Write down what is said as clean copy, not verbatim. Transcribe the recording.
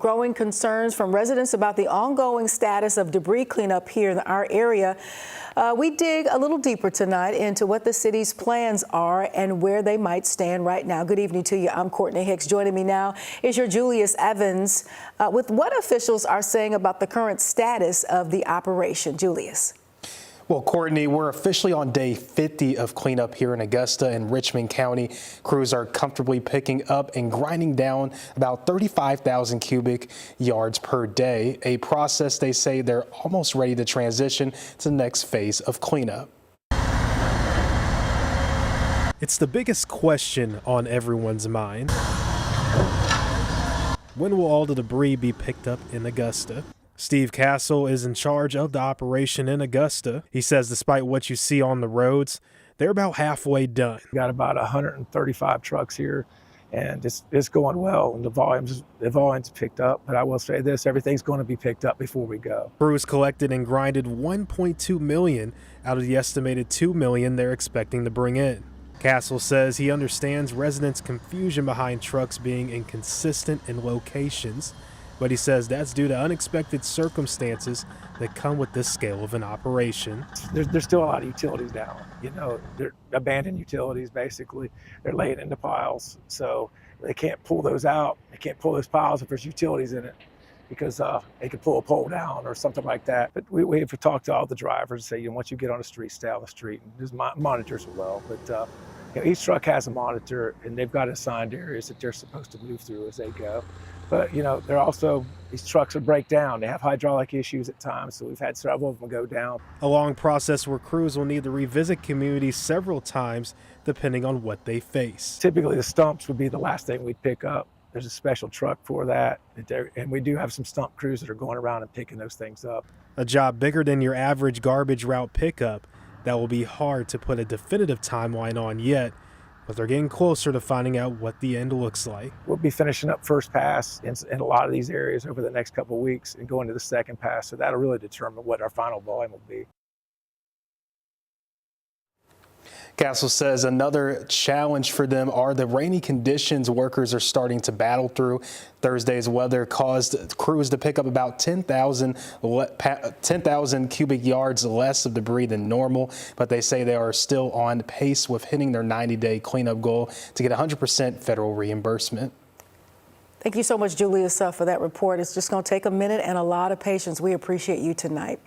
growing concerns from residents about the ongoing status of debris cleanup here in our area. We dig a little deeper tonight into what the city's plans are and where they might stand right now. Good evening to you. I'm Courtney Hicks. Joining me now is your Julius Evans with what officials are saying about the current status of the operation. Julius. Well, Courtney, we're officially on day 50 of cleanup here in Augusta and Richmond County. Crews are comfortably picking up and grinding down about 35,000 cubic yards per day, a process they say they're almost ready to transition to the next phase of cleanup. It's the biggest question on everyone's mind. When will all the debris be picked up in Augusta? Steve Castle is in charge of the operation in Augusta. He says despite what you see on the roads, they're about halfway done. We got about 135 trucks here, and it's going well, and the volume's picked up. But I will say this, everything's going to be picked up before we go. Crews collected and grinded 1.2 million out of the estimated 2 million they're expecting to bring in. Castle says he understands residents' confusion behind trucks being inconsistent in locations, but he says that's due to unexpected circumstances that come with this scale of an operation. There's still a lot of utilities down. You know, they're abandoned utilities, basically. They're laying into piles, so they can't pull those out. They can't pull those piles if there's utilities in it, because they could pull a pole down or something like that. But we have to talk to all the drivers and say, you know, once you get on the street, stay on the street. And there's monitors as well. But you know, each truck has a monitor, and they've got assigned areas that they're supposed to move through as they go. But, you know, they're also, these trucks would break down. They have hydraulic issues at times, so we've had several of them go down. A long process where crews will need to revisit communities several times depending on what they face. Typically, the stumps would be the last thing we'd pick up. There's a special truck for that, and we do have some stump crews that are going around and picking those things up. A job bigger than your average garbage route pickup that will be hard to put a definitive timeline on yet, but they're getting closer to finding out what the end looks like. We'll be finishing up first pass in a lot of these areas over the next couple of weeks and going to the second pass, so that'll really determine what our final volume will be. Castle says another challenge for them are the rainy conditions workers are starting to battle through. Thursday's weather caused crews to pick up about 10,000 cubic yards less of debris than normal, but they say they are still on pace with hitting their 90-day cleanup goal to get 100% federal reimbursement. Thank you so much, Julius, for that report. It's just going to take a minute and a lot of patience. We appreciate you tonight.